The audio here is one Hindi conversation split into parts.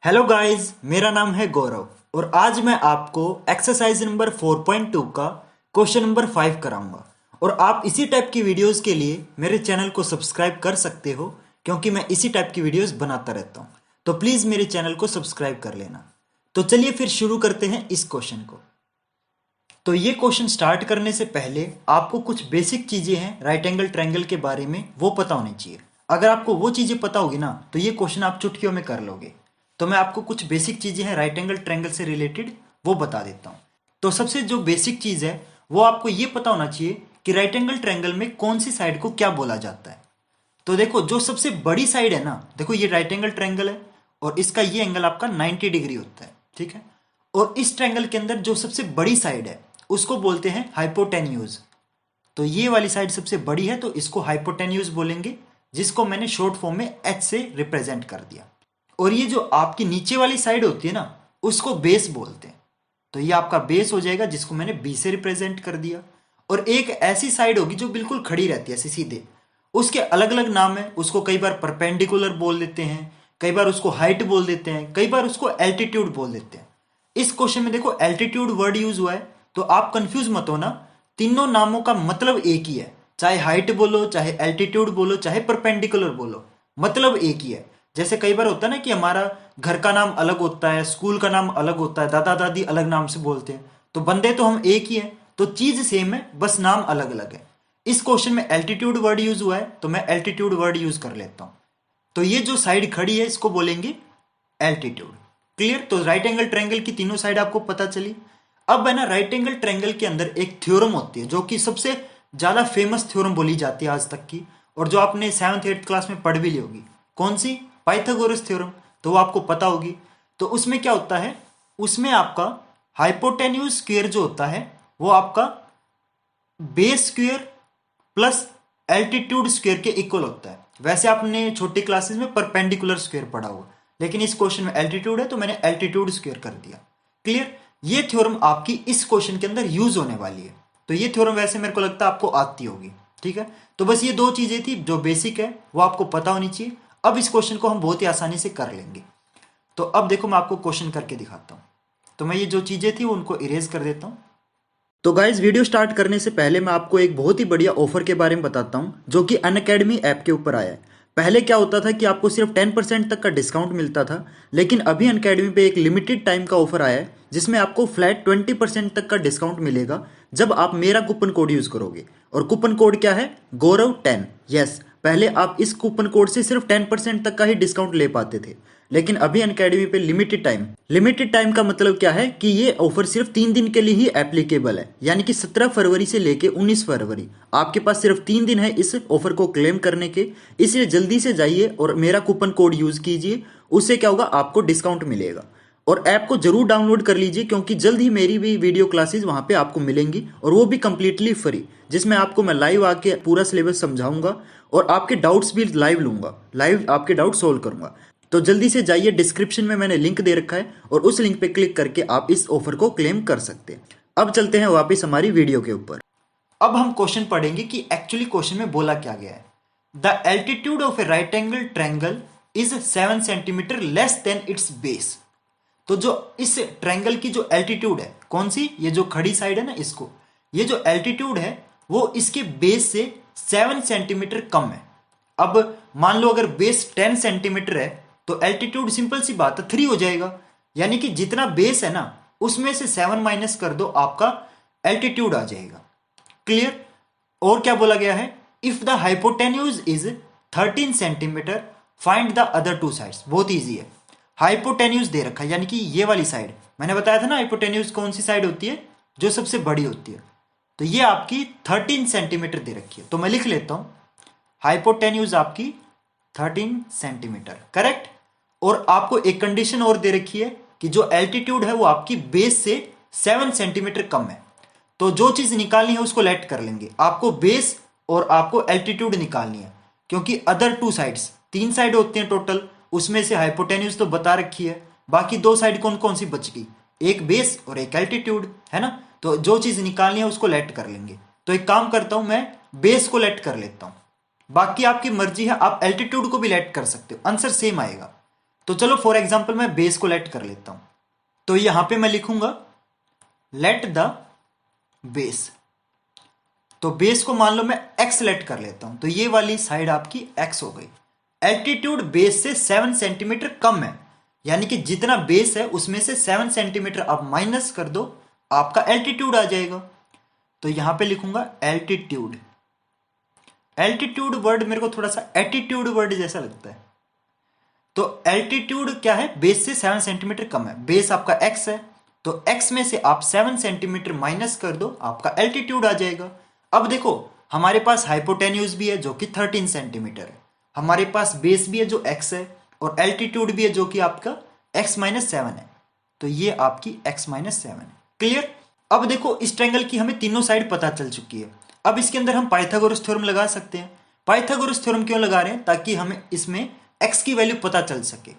हेलो गाइस, मेरा नाम है गौरव और आज मैं आपको एक्सरसाइज नंबर 4.2 का क्वेश्चन नंबर 5 कराऊंगा। और आप इसी टाइप की वीडियोस के लिए मेरे चैनल को सब्सक्राइब कर सकते हो क्योंकि मैं इसी टाइप की वीडियोस बनाता रहता हूं। तो प्लीज़ मेरे चैनल को सब्सक्राइब कर लेना। तो चलिए फिर शुरू करते हैं इस क्वेश्चन को। तो ये क्वेश्चन स्टार्ट करने से पहले आपको कुछ बेसिक चीज़ें हैं राइट एंगल ट्रायंगल के बारे में, वो पता होनी चाहिए। अगर आपको वो चीज़ें पता होगी ना तो ये क्वेश्चन आप चुटकियों में कर लोगे। तो मैं आपको कुछ बेसिक चीज़ें हैं राइट एंगल ट्रायंगल से रिलेटेड वो बता देता हूँ। तो सबसे जो बेसिक चीज़ है वो आपको ये पता होना चाहिए कि राइट एंगल ट्रायंगल में कौन सी साइड को क्या बोला जाता है। तो देखो, जो सबसे बड़ी साइड है ना, देखो ये राइट एंगल ट्रायंगल है और इसका ये एंगल आपका 90 डिग्री होता है, ठीक है। और इस ट्रायंगल के अंदर जो सबसे बड़ी साइड है उसको बोलते हैं हाइपोटेन्यूज। तो ये वाली साइड सबसे बड़ी है तो इसको हाइपोटेन्यूज बोलेंगे, जिसको मैंने शॉर्ट फॉर्म में एच से रिप्रेजेंट कर दिया। और ये जो आपकी नीचे वाली साइड होती है ना, उसको बेस बोलते हैं। तो ये आपका बेस हो जाएगा, जिसको मैंने बी से रिप्रेजेंट कर दिया। और एक ऐसी साइड होगी जो बिल्कुल खड़ी रहती है ऐसे सीधे, उसके अलग अलग नाम है। उसको कई बार परपेंडिकुलर बोल देते हैं, कई बार उसको हाइट बोल देते हैं, कई बार उसको एल्टीट्यूड बोल देते हैं। इस क्वेश्चन में देखो एल्टीट्यूड वर्ड यूज हुआ है, तो आप कंफ्यूज मत होना। तीनों नामों का मतलब एक ही है, चाहे हाइट बोलो, चाहे एल्टीट्यूड बोलो, चाहे परपेंडिकुलर बोलो, मतलब एक ही है। जैसे कई बार होता है ना कि हमारा घर का नाम अलग होता है, स्कूल का नाम अलग होता है, दादा दादी अलग नाम से बोलते हैं, तो बंदे तो हम एक ही हैं, तो चीज सेम है, बस नाम अलग अलग है। इस क्वेश्चन में एल्टीट्यूड वर्ड यूज हुआ है तो मैं एल्टीट्यूड वर्ड यूज कर लेता हूं। तो ये जो साइड खड़ी है इसको बोलेंगे एल्टीट्यूड। क्लियर? तो राइट एंगल ट्रायंगल की तीनों साइड आपको पता चली। अब है ना, राइट एंगल ट्रायंगल के अंदर एक थ्योरम होती है जो कि सबसे ज्यादा फेमस थ्योरम बोली जाती है आज तक की, और जो आपने 7th 8th क्लास में पढ़ भी ली होगी। कौन सी? Pythagoras theorem. तो वो आपको पता होगी। तो उसमें क्या होता है, उसमें आपका हाइपोटेन्यूज स्क्वायर जो होता है वो आपका base square plus altitude square के इक्वल होता है। वैसे आपने छोटी क्लासेस में परपेंडिकुलर स्क्वायर पढ़ा हुआ, लेकिन इस क्वेश्चन में एल्टीट्यूड है तो मैंने एल्टीट्यूड स्क्वायर कर दिया। क्लियर? ये थ्योरम आपकी इस क्वेश्चन के अंदर यूज होने वाली है। तो ये थ्योरम वैसे मेरे को लगता है आपको आती होगी, ठीक है। तो बस ये दो चीजें थी जो बेसिक है, वो आपको पता होनी चाहिए। अब इस क्वेश्चन को हम बहुत ही आसानी से कर लेंगे। तो अब देखो, मैं आपको क्वेश्चन करके दिखाता हूं। तो मैं ये जो चीजें थी उनको इरेज कर देता हूं। तो गाइज, वीडियो स्टार्ट करने से पहले मैं आपको एक बहुत ही बढ़िया ऑफर के बारे में बताता हूं जो कि अनअकैडमी ऐप के ऊपर आया है। पहले क्या होता था कि आपको सिर्फ 10% तक का डिस्काउंट मिलता था, लेकिन अभी अनअकैडमी पे एक लिमिटेड टाइम का ऑफर आया है जिसमें आपको फ्लैट 20% तक का डिस्काउंट मिलेगा जब आप मेरा कूपन कोड यूज करोगे। और कूपन कोड क्या है? गौरव10। यस, पहले आप इस कूपन कोड से सिर्फ 10% तक का ही डिस्काउंट ले पाते थे, लेकिन अभी अनअकैडमी पे लिमिटेड टाइम का मतलब क्या है कि ये ऑफर सिर्फ 3 दिन के लिए ही एप्लीकेबल है, यानी कि 17 फरवरी से लेके 19 फरवरी आपके पास सिर्फ 3 दिन है इस ऑफर को क्लेम करने के। इसलिए जल्दी से जाइए और मेरा कूपन कोड यूज कीजिए। उससे क्या होगा, आपको डिस्काउंट मिलेगा। और ऐप को जरूर डाउनलोड कर लीजिए क्योंकि जल्द ही मेरी भी वीडियो क्लासेस वहां पे आपको मिलेंगी, और वो भी कंप्लीटली फ्री, जिसमें आपको मैं लाइव आके पूरा सिलेबस समझाऊंगा और आपके डाउट्स भी लाइव लूंगा, लाइव आपके डाउट सोल्व करूंगा। तो जल्दी से जाइए, डिस्क्रिप्शन में मैंने लिंक दे रखा है और उस लिंक पे क्लिक करके आप इस ऑफर को क्लेम कर सकते हैं। अब चलते हैं वापस हमारी वीडियो के ऊपर। अब हम क्वेश्चन पढ़ेंगे कि एक्चुअली क्वेश्चन में बोला क्या गया है। The altitude of A right angle triangle is 7 centimetre less than it's base. तो जो इस ट्रायंगल की जो एल्टीट्यूड है, कौन सी? ये जो खड़ी साइड है ना, इसको, ये जो एल्टीट्यूड है वो इसके बेस से 7 सेंटीमीटर कम है। अब मान लो अगर बेस 10 सेंटीमीटर है तो एल्टीट्यूड सिंपल सी बात है 3 हो जाएगा, यानी कि जितना बेस है ना उसमें से 7 माइनस कर दो, आपका एल्टीट्यूड आ जाएगा। क्लियर? और क्या बोला गया है? If the hypotenuse is 13 centimetre find the other two sides. बहुत ईजी है। हाइपोटेन्यूज दे रखा है, यानी कि ये वाली साइड, मैंने बताया था ना हाइपोटेन्यूज कौन सी साइड होती है, जो सबसे बड़ी होती है। तो ये आपकी 13 सेंटीमीटर दे रखी है, तो मैं लिख लेता हूं हाइपोटेन्यूज आपकी 13 सेंटीमीटर, करेक्ट। और आपको एक कंडीशन और दे रखी है कि जो एल्टीट्यूड है वो आपकी बेस से 7 सेंटीमीटर कम है। तो जो चीज निकालनी है उसको लेट कर लेंगे, आपको बेस और आपको एल्टीट्यूड निकालनी है, क्योंकि अदर टू साइड्स, 3 साइड होती हैं टोटल, उसमें से हाइपोटेन्यूज तो बता रखी है, बाकी 2 साइड कौन कौन सी बच गई? एक बेस और एक एल्टीट्यूड, है ना। तो जो चीज निकालनी है उसको लेट कर लेंगे। तो एक काम करता हूं, मैं बेस को लेट कर लेता हूं, बाकी आपकी मर्जी है, आप एल्टीट्यूड को भी लेट कर सकते हो, आंसर सेम आएगा। तो चलो फॉर एग्जाम्पल मैं बेस को लेट कर लेता हूं। तो यहां पे मैं लिखूंगा लेट द बेस। तो बेस को मान लो मैं एक्स लेट कर लेता हूं, तो ये वाली साइड आपकी एक्स हो गई। एल्टीट्यूड बेस से 7 सेंटीमीटर कम है, यानी कि जितना बेस है उसमें से 7 सेंटीमीटर आप माइनस कर दो, आपका एल्टीट्यूड आ जाएगा। तो यहां पे लिखूंगा एल्टीट्यूड। एल्टीट्यूड वर्ड मेरे को थोड़ा सा एटीट्यूड वर्ड जैसा लगता है। तो एल्टीट्यूड क्या है? बेस से 7 सेंटीमीटर कम है। बेस आपका एक्स है, तो एक्स में से आप 7 सेंटीमीटर माइनस कर दो, आपका एल्टीट्यूड आ जाएगा। अब देखो हमारे पास हाइपोटेन्यूज भी है जो कि 13 सेंटीमीटर है, हमारे पास बेस भी है जो एक्स है, और एल्टीट्यूड भी है जो कि आपका एक्स माइनस 7 है। तो ये आपकी एक्स माइनस 7 है। क्लियर? अब देखो इस ट्रायंगल की हमें तीनों साइड पता चल चुकी है। अब इसके अंदर हम पाइथागोरस थ्योरम लगा सकते हैं। पाइथागोरस थ्योरम क्यों लगा रहे हैं? ताकि हमें इसमें x की वैल्यू पता चल सके।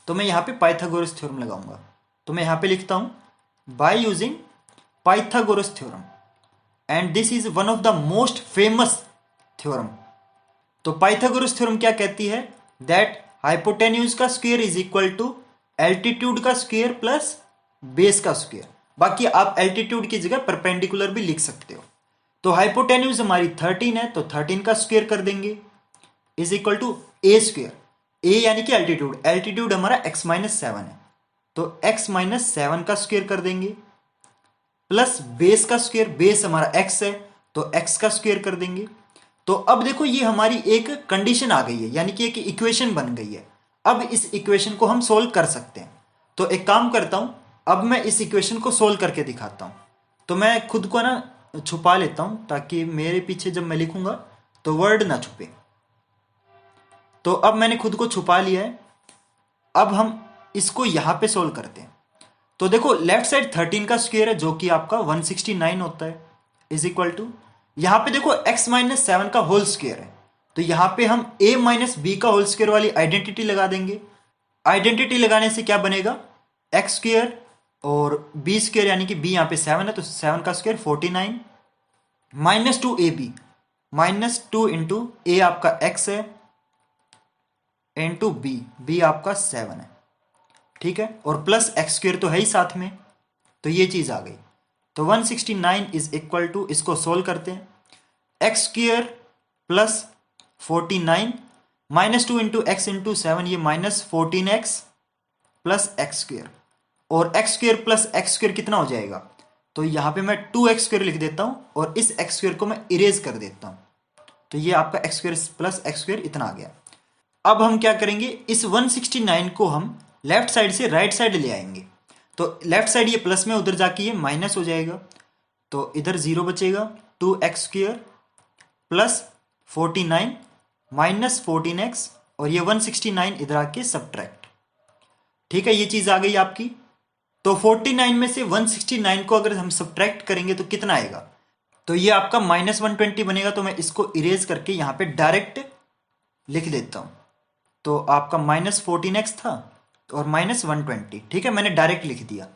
तो मैं यहां पे पाइथागोरस थ्योरम लगाऊंगा। तो मैं यहां पे लिखता हूं by using Pythagoras theorem, and this is one of the most famous theorem. तो पाइथागोरस थ्योरम क्या कहती है? दैट हाइपोटेन्यूज का square is equal to altitude का स्क्वायर प्लस बेस का स्क्वायर। बाकी आप एल्टीट्यूड की जगह परपेंडिकुलर भी लिख सकते हो। तो हाइपोटेन्यूज हमारी 13 है, तो 13 का स्क्वायर कर देंगे is equal to A square. A यानी कि एल्टीट्यूड, एल्टीट्यूड हमारा x माइनस 7 है, तो x माइनस 7 का स्क्वायर कर देंगे प्लस बेस का स्क्वायर। बेस हमारा x है, तो x का स्क्वायर कर देंगे। तो अब देखो ये हमारी एक कंडीशन आ गई है, यानी कि एक इक्वेशन बन गई है। अब इस इक्वेशन को हम सोल्व कर सकते हैं। तो एक काम करता हूं, अब मैं इस इक्वेशन को सोल्व करके दिखाता हूं। तो मैं खुद को ना छुपा लेता हूं, ताकि मेरे पीछे जब मैं लिखूंगा तो वर्ड ना छुपे। तो अब मैंने खुद को छुपा लिया है। अब हम इसको यहां पे सोल्व करते हैं। तो देखो लेफ्ट साइड 13 का स्क्वायर है जो कि आपका 169 होता है, इज इक्वल टू यहां पे देखो x माइनस 7 का होल स्क्वायर है, तो यहां पे हम a माइनस बी का होल स्क्वायर वाली आइडेंटिटी लगा देंगे। आइडेंटिटी लगाने से क्या बनेगा? x स्क्वायर और b स्क्वायर, यानी कि b यहां पे 7 है, तो 7 का square 49 minus 2ab, minus 2 into A आपका x है इंटू बी आपका 7 है, ठीक है, और प्लस एक्स स्क्वायर तो है ही साथ में, तो ये चीज आ गई। तो 169 इज इक्वल टू, इसको सोल्व करते हैं, X square plus 49 minus 2 into X into 7, ये minus 14x plus X square, और X square plus X square कितना हो जाएगा? तो यहां पे मैं 2x स्क्वायर लिख देता हूं और इस x स्क्वायर को मैं इरेज कर देता हूं। तो ये आपका x square plus X square इतना आ गया। अब हम क्या करेंगे, इस 169 को हम लेफ्ट साइड से राइट साइड ले आएंगे। तो लेफ्ट साइड ये प्लस में, उधर जाके ये माइनस हो जाएगा, तो इधर 0 बचेगा। 2x square plus 49 minus 14x, और ये 169 इधर आके सब्ट्रैक्ट, ठीक है, ये चीज आ गई आपकी। तो 49 में से 169 को अगर हम सब्ट्रैक्ट करेंगे तो कितना आएगा? तो ये आपका माइनस 120 बनेगा। तो मैं इसको इरेज करके यहां पे डायरेक्ट लिख देता हूं। तो आपका माइनस 14x था और माइनस 120, ठीक है, मैंने डायरेक्ट लिख दिया।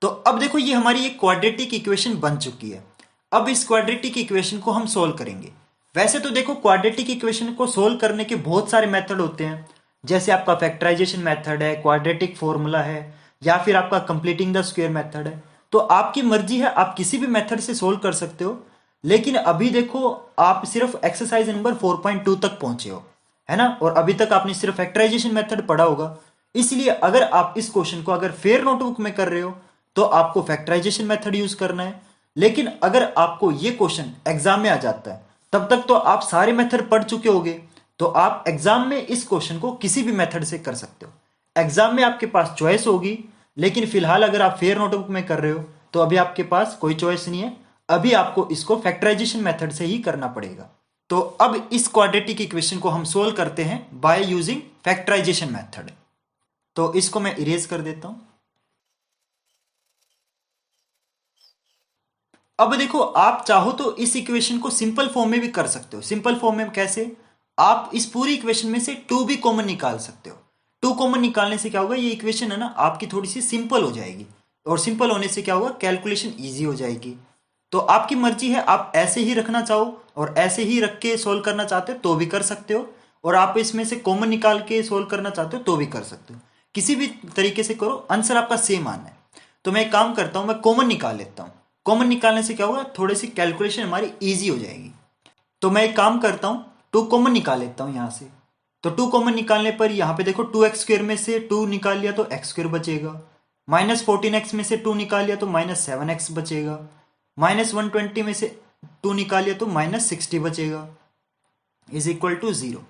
तो अब देखो ये हमारी एक क्वाड्रेटिक इक्वेशन बन चुकी है। अब इस क्वाड्रेटिक इक्वेशन को हम सोल्व करेंगे। वैसे तो देखो क्वाड्रेटिक इक्वेशन को सोल्व करने के बहुत सारे मेथड होते हैं, जैसे आपका फैक्टराइजेशन मेथड है, क्वाड्रेटिक फॉर्मूला है, या फिर आपका कंप्लीटिंग द स्क्वायर मेथड है। तो आपकी मर्जी है, आप किसी भी मेथड से सोल्व कर सकते हो। लेकिन अभी देखो आप सिर्फ एक्सरसाइज नंबर 4.2 तक पहुंचे हो, है ना, और अभी तक आपने सिर्फ फैक्टराइजेशन मेथड पढ़ा होगा। इसलिए अगर आप इस क्वेश्चन को अगर फेयर नोटबुक में कर रहे हो तो आपको फैक्टराइजेशन मेथड यूज करना है। लेकिन अगर आपको ये क्वेश्चन एग्जाम में आ जाता है, तब तक तो आप सारे मेथड पढ़ चुके होगे, तो आप एग्जाम में इस क्वेश्चन को किसी भी मेथड से कर सकते हो। एग्जाम में आपके पास चॉइस होगी, लेकिन फिलहाल अगर आप फेयर नोटबुक में कर रहे हो तो अभी आपके पास कोई चॉइस नहीं है, अभी आपको इसको फैक्टराइजेशन मेथड से ही करना पड़ेगा। तो अब इस क्वाड्रेटिक इक्वेशन को हम सोल्व करते हैं बाय यूजिंग फैक्टराइजेशन मेथड। तो इसको मैं इरेज कर देता हूं। अब देखो आप चाहो तो इस इक्वेशन को सिंपल फॉर्म में भी कर सकते हो। सिंपल फॉर्म में कैसे? आप इस पूरी इक्वेशन में से 2 भी कॉमन निकाल सकते हो। 2 कॉमन निकालने से क्या होगा, ये इक्वेशन है ना आपकी थोड़ी सी सिंपल हो जाएगी, और सिंपल होने से क्या होगा, कैलकुलेशन ईजी हो जाएगी। तो आपकी मर्जी है, आप ऐसे ही रखना चाहो और ऐसे ही रख के सोल्व करना चाहते हो तो भी कर सकते हो, और आप इसमें से कॉमन निकाल के सोल्व करना चाहते हो तो भी कर सकते हो। किसी भी तरीके से करो, आंसर आपका सेम आना है। तो मैं एक काम करता हूँ, मैं कॉमन निकाल लेता हूँ। कॉमन निकालने से क्या होगा, थोड़ी सी कैलकुलेशन हमारी ईजी हो जाएगी। तो मैं एक काम करता हूँ, 2 कॉमन निकाल लेता हूँ यहाँ से। तो 2 कॉमन निकालने पर यहाँ पे देखो 2x² में से 2 निकाल लिया तो x² बचेगा, -14x में से 2 निकाल लिया तो -7x बचेगा, -120 में से 2 निकाल लिया तो -60 बचेगा, इज इक्वल टू 0।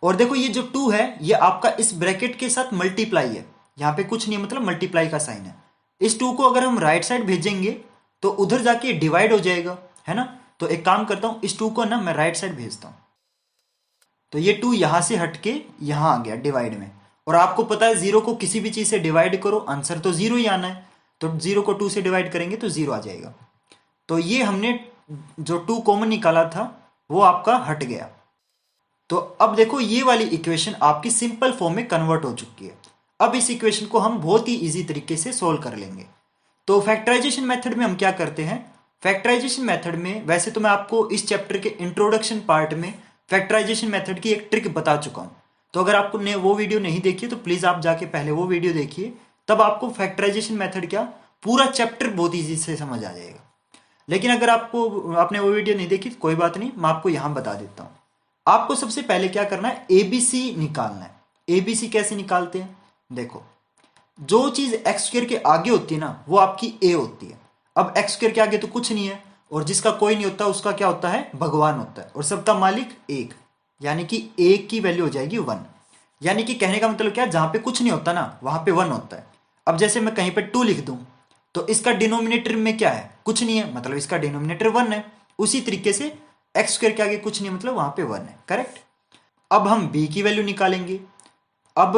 और देखो ये जो 2 है ये आपका इस ब्रैकेट के साथ मल्टीप्लाई है, यहाँ पे कुछ नहीं, मतलब मल्टीप्लाई का साइन है। इस 2 को अगर हम राइट साइड भेजेंगे तो उधर जाके डिवाइड हो जाएगा, है ना। तो एक काम करता हूं, इस 2 को ना मैं राइट साइड भेजता हूं। तो ये 2 यहां से हटके यहां आ गया डिवाइड में। और आपको पता है 0 को किसी भी चीज से डिवाइड करो आंसर तो 0 ही आना है। तो 0 को 2 से डिवाइड करेंगे तो 0 आ जाएगा। तो ये हमने जो 2 कॉमन निकाला था वो आपका हट गया। तो अब देखो ये वाली इक्वेशन आपकी सिंपल फॉर्म में कन्वर्ट हो चुकी है। अब इस इक्वेशन को हम बहुत ही इजी तरीके से सोल्व कर लेंगे। तो फैक्टराइजेशन मेथड में हम क्या करते हैं, फैक्टराइजेशन मेथड में वैसे तो मैं आपको इस चैप्टर के इंट्रोडक्शन पार्ट में फैक्टराइजेशन मेथड की एक ट्रिक बता चुका हूं। तो अगर आपने वो वीडियो नहीं देखी तो प्लीज आप जाके पहले वो वीडियो देखिए, तब आपको फैक्टराइजेशन मेथड क्या पूरा चैप्टर बहुत ईजी से समझ आ जाएगा। लेकिन अगर आपने वो वीडियो नहीं देखी तो कोई बात नहीं, मैं आपको यहां बता देता हूं। आपको सबसे पहले क्या करना है, एबीसी निकालना है। एबीसी कैसे निकालते हैं, देखो जो चीज x² के आगे होती है ना वो आपकी a होती है। अब x² के आगे तो कुछ नहीं है, और जिसका कोई नहीं होता उसका क्या होता है, भगवान होता है, और सबका मालिक एक, यानी कि a की वैल्यू हो जाएगी 1। यानी कि कहने का मतलब क्या, जहां पे कुछ नहीं होता ना वहां पे 1 होता है। अब जैसे मैं कहीं पे 2 लिख दूं तो इसका डिनोमिनेटर में क्या है, कुछ नहीं है, मतलब इसका डिनोमिनेटर 1 है। उसी तरीके से x² के आगे कुछ नहीं, मतलब वहां पे 1 है, करेक्ट। अब हम b की वैल्यू निकालेंगे। अब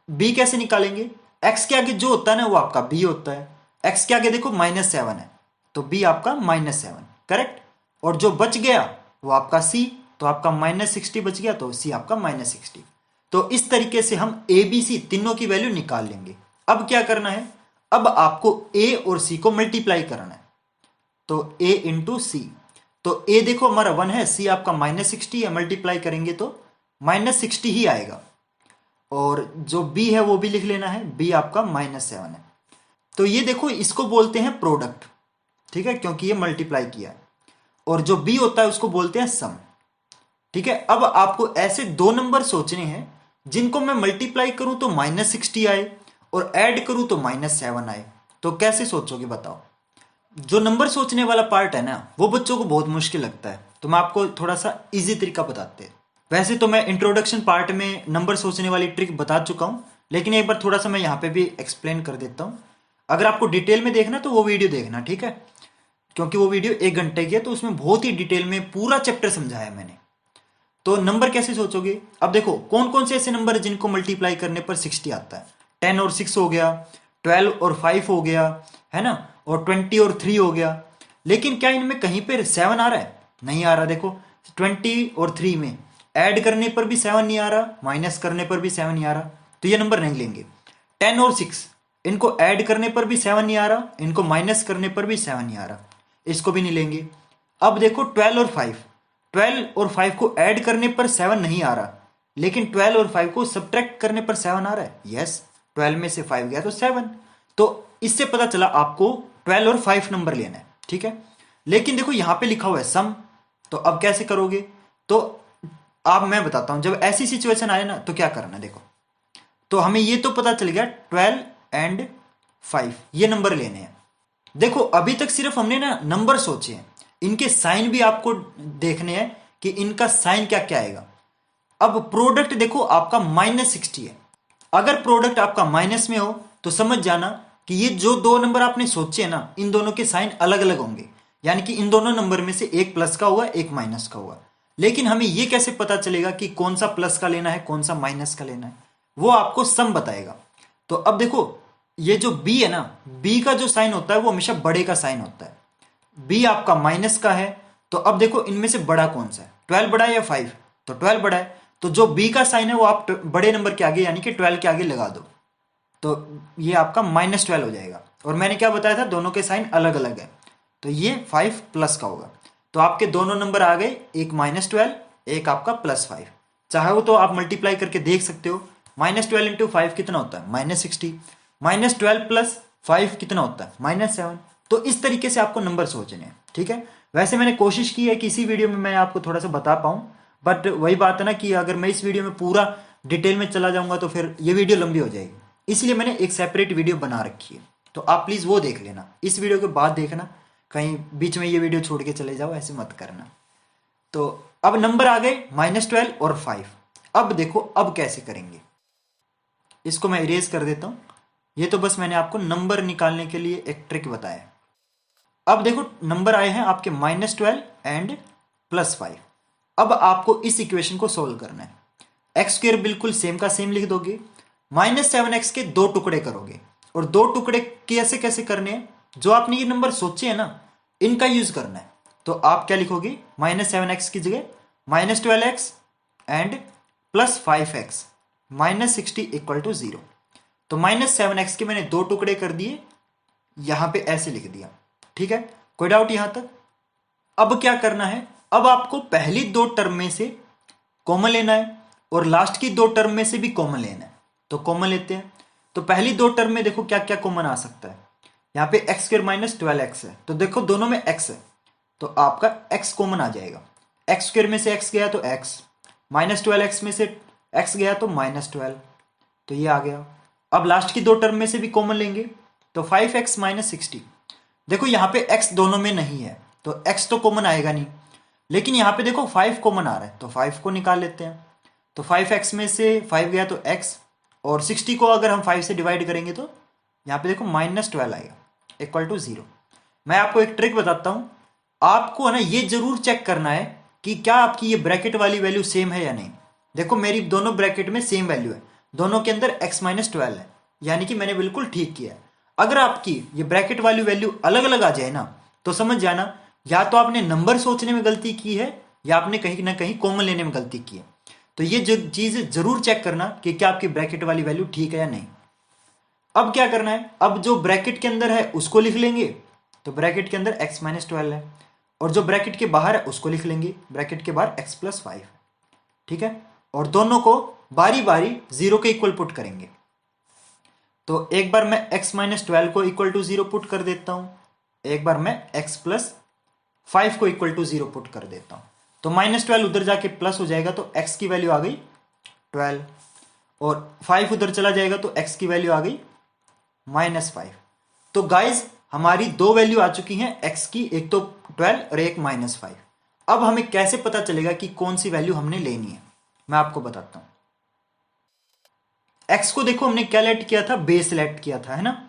b कैसे निकालेंगे, x के आगे जो होता है ना वो आपका b होता है। x के आगे देखो -7 है तो b आपका -7, करेक्ट। और जो बच गया वो आपका c, तो आपका -60 बच गया तो c आपका -60। तो इस तरीके से हम a b c तीनों की वैल्यू निकाल लेंगे। अब क्या करना है, अब आपको a और c को मल्टीप्लाई करना है। तो a इंटू सी, तो a देखो हमारा 1 है, c आपका -60 है, मल्टीप्लाई करेंगे तो -60 ही आएगा। और जो b है वो भी लिख लेना है, b आपका -7 है। तो ये देखो इसको बोलते हैं प्रोडक्ट, ठीक है, क्योंकि ये मल्टीप्लाई किया है। और जो b होता है उसको बोलते हैं सम, ठीक है। अब आपको ऐसे 2 नंबर सोचने हैं जिनको मैं मल्टीप्लाई करूं तो -60 आए और ऐड करूं तो -7 आए। तो कैसे सोचोगे बताओ। जो नंबर सोचने वाला पार्ट है ना वो बच्चों को बहुत मुश्किल लगता है, तो मैं आपको थोड़ा सा इजी तरीका बताते हैं। वैसे तो मैं इंट्रोडक्शन पार्ट में नंबर सोचने वाली ट्रिक बता चुका हूं, लेकिन एक बार थोड़ा सा मैं यहाँ पे भी एक्सप्लेन कर देता हूं। अगर आपको डिटेल में देखना तो वो वीडियो देखना, ठीक है, क्योंकि वो वीडियो 1 घंटे की है तो उसमें बहुत ही डिटेल में पूरा चैप्टर समझाया मैंने। तो नंबर कैसे सोचोगे, अब देखो कौन कौन से ऐसे नंबर है जिनको मल्टीप्लाई करने पर 60 आता है। 10 और 6 हो गया, 12 और 5 हो गया, है ना, और 20 और 3 हो गया। लेकिन क्या इनमें कहीं पर 7 आ रहा है, नहीं आ रहा। देखो 20 और 3 में ऐड करने पर भी 7 नहीं आ रहा, माइनस करने पर भी 7 नहीं आ रहा, तो ये नंबर नहीं लेंगे। 10 और 6 इनको ऐड करने पर भी 7 नहीं आ रहा, इनको माइनस करने पर भी 7 नहीं आ रहा, इसको भी नहीं लेंगे। अब देखो 12 और 5, 12 और 5 को ऐड करने पर 7 नहीं आ रहा, लेकिन 12 और 5 को सब्ट्रैक्ट करने पर 7 आ रहा है। यस, 12 में से 5 गया तो 7। तो इससे पता चला आपको 12 और 5 नंबर लेना है, ठीक है। लेकिन देखो यहां पे लिखा हुआ है सम, तो अब कैसे करोगे, तो अब मैं बताता हूं। जब ऐसी सिचुएशन आए ना तो क्या करना है, देखो तो हमें ये तो पता चल गया 12 एंड 5 ये नंबर लेने हैं। देखो अभी तक सिर्फ हमने ना नंबर सोचे हैं, इनके साइन भी आपको देखने हैं कि इनका साइन क्या क्या आएगा। अब प्रोडक्ट देखो आपका -60 है। अगर प्रोडक्ट आपका माइनस में हो तो समझ जाना कि ये जो 2 नंबर आपने सोचे हैं ना इन दोनों के साइन अलग अलग होंगे, यानी कि इन दोनों नंबर में से एक प्लस का होगा एक माइनस का होगा। लेकिन हमें यह कैसे पता चलेगा कि कौन सा प्लस का लेना है कौन सा माइनस का लेना है, वो आपको सम बताएगा। तो अब देखो ये जो b है ना, b का जो साइन होता है वो हमेशा बड़े का साइन होता है। b आपका माइनस का है, तो अब देखो इनमें से बड़ा कौन सा है, 12 बड़ा है या 5, तो 12 बड़ा है। तो जो b का साइन है वो आप बड़े नंबर के आगे यानी कि 12 के आगे लगा दो, तो ये आपका -12 हो जाएगा। और मैंने क्या बताया था, दोनों के साइन अलग अलग है, तो ये 5 प्लस का होगा। तो आपके दोनों नंबर आ गए, एक -12 एक आपका +5। चाहे हो तो आप मल्टीप्लाई करके देख सकते हो, -12 इंटू 5 कितना होता है -60, -12 प्लस 5 कितना होता है -7। तो इस तरीके से आपको नंबर सोचने हैं, ठीक है। वैसे मैंने कोशिश की है कि इसी वीडियो में मैं आपको थोड़ा सा बता पाऊँ, बट वही बात है ना कि अगर मैं इस वीडियो में पूरा डिटेल में चला जाऊंगा तो फिर ये वीडियो लंबी हो जाएगी, इसलिए मैंने एक सेपरेट वीडियो बना रखी है। तो आप प्लीज़ वो देख लेना, इस वीडियो के बाद देखना, कहीं बीच में ये वीडियो छोड़ के चले जाओ, ऐसे मत करना। तो अब नंबर आ गए -12 और 5। अब देखो अब कैसे करेंगे, इसको मैं इरेज कर देता हूं। ये तो बस मैंने आपको नंबर निकालने के लिए एक ट्रिक बताया। अब देखो नंबर आए हैं आपके -12 एंड +5। अब आपको इस इक्वेशन को सोल्व करना है। एक्स स्क्वायर बिल्कुल सेम का सेम लिख दोगे, -7x के 2 टुकड़े करोगे, और 2 टुकड़े कैसे कैसे करने हैं, जो आपने ये नंबर सोचे है ना इनका यूज करना है। तो आप क्या लिखोगे, -7x की जगह -12x एंड +5x -60 = 0। तो -7x के मैंने 2 टुकड़े कर दिए, यहां पे ऐसे लिख दिया, ठीक है। कोई डाउट यहां तक? अब क्या करना है, अब आपको पहली 2 टर्म में से कॉमन लेना है और लास्ट की 2 टर्म में से भी कॉमन लेना है। तो कॉमन लेते हैं। तो पहली 2 टर्म में देखो क्या क्या कॉमन आ सकता है। यहाँ पे x² -12x है, तो देखो दोनों में x है, तो आपका x कॉमन आ जाएगा। x² में से x गया तो x, -12x में से x गया तो -12, तो ये आ गया। अब लास्ट की 2 टर्म में से भी कॉमन लेंगे, तो 5x -60। देखो यहाँ पे x दोनों में नहीं है, तो x तो कॉमन आएगा नहीं, लेकिन यहाँ पे देखो 5 कॉमन आ रहा है, तो 5 को निकाल लेते हैं। तो 5x में से 5 गया तो x, और 60 को अगर हम 5 से डिवाइड करेंगे तो यहाँ पे देखो -12 आएगा =0। मैं आपको एक ट्रिक बताता हूँ, आपको है ना ये जरूर चेक करना है कि क्या आपकी ये ब्रैकेट वाली वैल्यू सेम है या नहीं। देखो मेरी दोनों ब्रैकेट में सेम वैल्यू है, दोनों के अंदर x -12 है, यानी कि मैंने बिल्कुल ठीक किया है। अगर आपकी ये ब्रैकेट वाली वैल्यू अलग अलग आ जाए ना, तो समझ जाना या तो आपने नंबर सोचने में गलती की है या आपने कहीं ना कहीं कॉमन लेने में गलती की है। तो ये चीज जरूर चेक करना कि क्या आपकी ब्रैकेट वाली वैल्यू ठीक है या नहीं। अब क्या करना है, अब जो ब्रैकेट के अंदर है उसको लिख लेंगे, तो ब्रैकेट के अंदर x -12 है, और जो ब्रैकेट के बाहर है उसको लिख लेंगे, ब्रैकेट के बाहर x + 5, ठीक है। और दोनों को बारी बारी 0 के इक्वल पुट करेंगे। तो एक बार मैं x -12 को =0 पुट कर देता हूं, एक बार मैं x + 5 को =0 पुट कर देता हूं। तो -12 उधर जाके प्लस हो जाएगा, तो x की वैल्यू आ गई 12, और 5 उधर चला जाएगा तो x की वैल्यू आ गई -5। तो गाइज हमारी 2 वैल्यू आ चुकी हैं x की, एक तो 12 और एक -5। अब हमें कैसे पता चलेगा कि कौन सी वैल्यू हमने लेनी है, मैं आपको बताता हूं। x को देखो हमने क्या लेट किया था, बेस लेट किया था, है ना।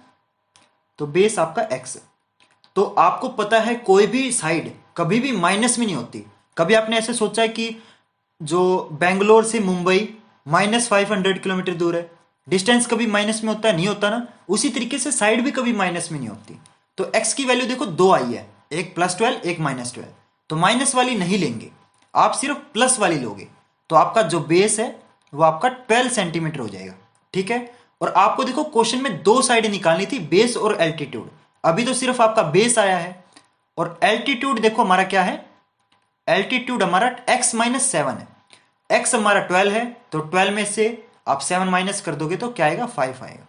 तो बेस आपका x है। तो आपको पता है कोई भी साइड कभी भी माइनस में नहीं होती। कभी आपने ऐसे सोचा है कि जो बेंगलोर से मुंबई -500 किलोमीटर दूर है, डिस्टेंस कभी माइनस में होता है? नहीं होता ना। उसी तरीके से साइड भी कभी माइनस में नहीं होती। तो x की वैल्यू देखो 2 आई है, एक +12 एक -12, तो माइनस वाली नहीं लेंगे, आप सिर्फ प्लस वाली लोगे। तो आपका जो बेस है वो आपका 12 सेंटीमीटर हो जाएगा, ठीक है। और आपको देखो क्वेश्चन में 2 साइड निकालनी थी, बेस और एल्टीट्यूड। अभी तो सिर्फ आपका बेस आया है, और एल्टीट्यूड देखो हमारा क्या है, एल्टीट्यूड हमारा x -7 है, x हमारा 12 है, तो 12 में से आप 7 माइनस कर दोगे तो क्या आएगा, 5 आएगा।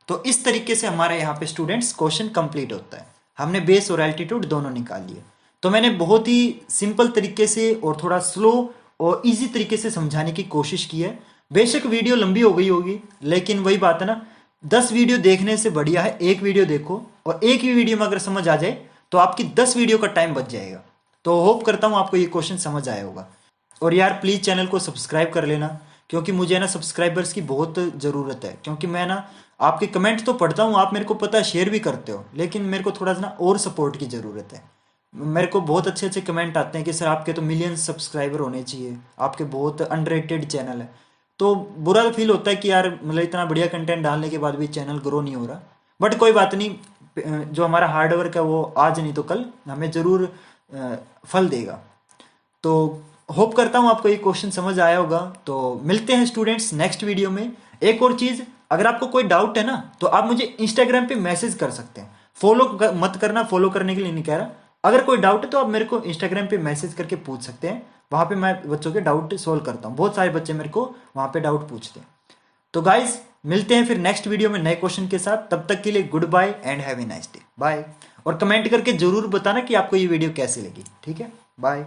तो इस तरीके से हमारे यहाँ पे स्टूडेंट्स क्वेश्चन कंप्लीट होता है। हमने बेस और एल्टीट्यूड दोनों निकाल लिए। तो मैंने बहुत ही सिंपल तरीके से और थोड़ा स्लो और इजी तरीके से समझाने की कोशिश की है। बेशक वीडियो लंबी हो गई होगी, लेकिन वही बात है ना, 10 वीडियो देखने से बढ़िया है एक वीडियो देखो, और एक ही वीडियो में अगर समझ आ जाए तो आपकी 10 वीडियो का टाइम बच जाएगा। तो होप करता हूँ आपको ये क्वेश्चन समझ आया होगा। और यार प्लीज़ चैनल को सब्सक्राइब कर लेना, क्योंकि मुझे ना सब्सक्राइबर्स की बहुत ज़रूरत है। क्योंकि मैं ना आपके कमेंट तो पढ़ता हूँ, आप मेरे को पता है शेयर भी करते हो, लेकिन मेरे को थोड़ा सा ना और सपोर्ट की ज़रूरत है। मेरे को बहुत अच्छे अच्छे कमेंट आते हैं कि सर आपके तो मिलियंस सब्सक्राइबर होने चाहिए, आपके बहुत अंडररेटेड चैनल है। तो बुरा फील होता है कि यार मतलब इतना बढ़िया कंटेंट डालने के बाद भी चैनल ग्रो नहीं हो रहा। बट कोई बात नहीं, जो हमारा हार्डवर्क है वो आज नहीं तो कल हमें ज़रूर फल देगा। तो होप करता हूँ आपको ये क्वेश्चन समझ आया होगा। तो मिलते हैं स्टूडेंट्स नेक्स्ट वीडियो में। एक और चीज़, अगर आपको कोई डाउट है ना तो आप मुझे इंस्टाग्राम पे मैसेज कर सकते हैं। फॉलो मत करना, फॉलो करने के लिए नहीं कह रहा। अगर कोई डाउट है तो आप मेरे को इंस्टाग्राम पे मैसेज करके पूछ सकते हैं, वहाँ पे मैं बच्चों के डाउट सोल्व करता हूँ। बहुत सारे बच्चे मेरे को वहाँ पे डाउट पूछते हैं। तो गाइज मिलते हैं फिर नेक्स्ट वीडियो में नए क्वेश्चन के साथ। तब तक के लिए good bye and have a nice day. Bye. और कमेंट करके जरूर बताना कि आपको ये वीडियो कैसी लगी। ठीक है, बाय।